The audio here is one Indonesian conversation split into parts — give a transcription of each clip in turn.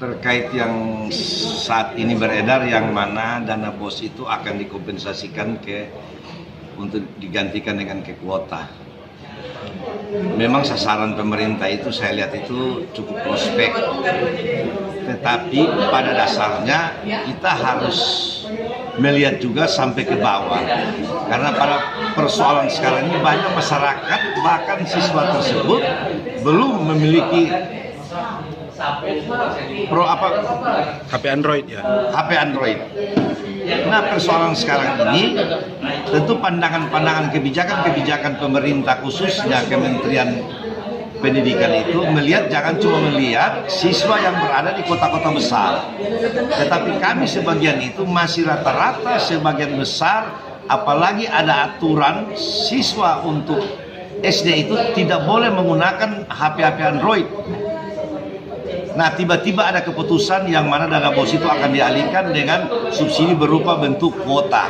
terkait yang saat ini beredar yang mana dana BOS itu akan dikompensasikan untuk digantikan dengan kuota. Memang sasaran pemerintah itu saya lihat itu cukup prospek, tetapi pada dasarnya kita harus melihat juga sampai ke bawah, karena pada persoalan sekarang ini banyak masyarakat bahkan siswa tersebut belum memiliki HP Android ya. HP Android. Nah, persoalan sekarang ini tentu pandangan kebijakan pemerintah khususnya Kementerian Pendidikan itu melihat, jangan cuma melihat siswa yang berada di kota-kota besar, tetapi kami sebagian itu masih rata-rata sebagian besar, apalagi ada aturan siswa untuk SD itu tidak boleh menggunakan HP Android. Nah, tiba-tiba ada keputusan yang mana dana BOS itu akan dialihkan dengan subsidi berupa bentuk kuota.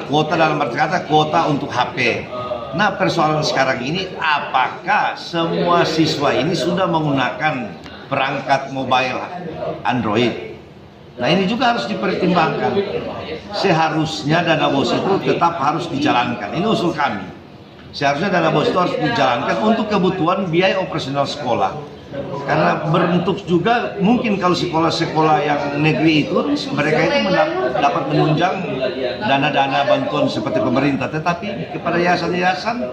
Kuota dalam arti kata kuota untuk HP. Nah, persoalan sekarang ini apakah semua siswa ini sudah menggunakan perangkat mobile Android? Nah, ini juga harus dipertimbangkan. Seharusnya dana BOS itu tetap harus dijalankan. Ini usul kami. Seharusnya dana BOS itu harus dijalankan untuk kebutuhan biaya operasional sekolah. Karena berbentuk juga mungkin kalau sekolah-sekolah yang negeri itu mereka itu dapat menunjang dana-dana bantuan seperti pemerintah, tetapi kepada yayasan-yayasan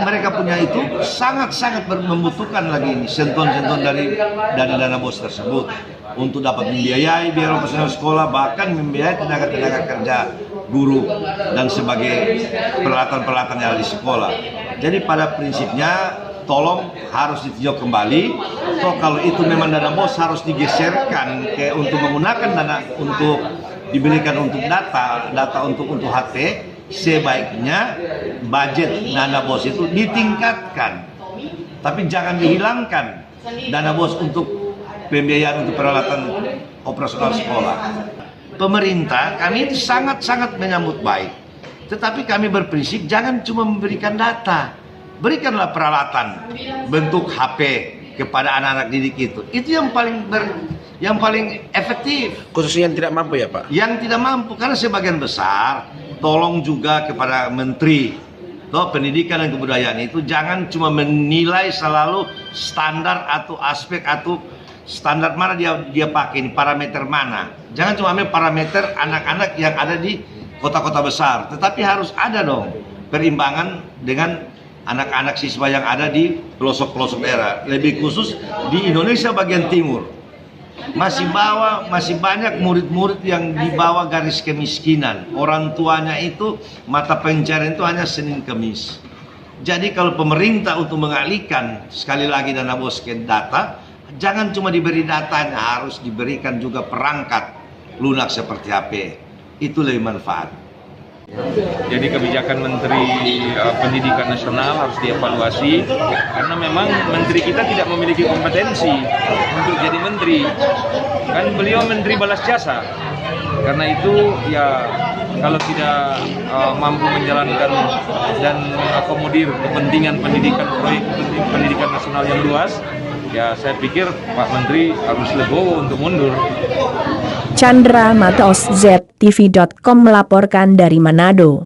mereka punya itu sangat-sangat membutuhkan lagi ini sentuhan-sentuhan dari dana-dana BOS tersebut untuk dapat membiayai biaya operasional sekolah, bahkan membiayai tenaga-tenaga kerja, guru dan sebagai peralatan-peralatan yang ada di sekolah. Jadi pada prinsipnya tolong harus ditinjau kembali. Toh kalau itu memang dana BOS harus digeserkan untuk menggunakan dana untuk diberikan untuk data untuk HP, sebaiknya budget dana BOS itu ditingkatkan, tapi jangan dihilangkan dana BOS untuk pembiayaan untuk peralatan operasional sekolah. Pemerintah kami itu sangat-sangat menyambut baik, tetapi kami berprinsip jangan cuma memberikan data. Berikanlah peralatan bentuk HP kepada anak-anak didik itu yang paling efektif. Khususnya yang tidak mampu ya Pak? Yang tidak mampu, karena sebagian besar tolong juga kepada Menteri Pendidikan dan Kebudayaan itu jangan cuma menilai selalu standar atau aspek atau standar mana dia pakai, ini parameter mana. Jangan cuma ambil parameter anak-anak yang ada di kota-kota besar, tetapi harus ada dong perimbangan dengan anak-anak siswa yang ada di pelosok-pelosok daerah, lebih khusus di Indonesia bagian timur. Masih banyak murid-murid yang di bawah garis kemiskinan. Orang tuanya itu mata pencarian itu hanya Senin Kemis. Jadi kalau pemerintah untuk mengalihkan sekali lagi dana BOS ke data, jangan cuma diberi datanya, harus diberikan juga perangkat lunak seperti HP. Itu lebih manfaat. Jadi kebijakan Menteri Pendidikan Nasional harus dievaluasi karena memang Menteri kita tidak memiliki kompetensi untuk jadi Menteri. Kan beliau Menteri balas jasa. Karena itu ya kalau tidak mampu menjalankan dan mengakomodir kepentingan pendidikan, proyek pendidikan nasional yang luas, ya saya pikir Pak Menteri harus legowo untuk mundur. Chandra Matos, ZTV.com melaporkan dari Manado.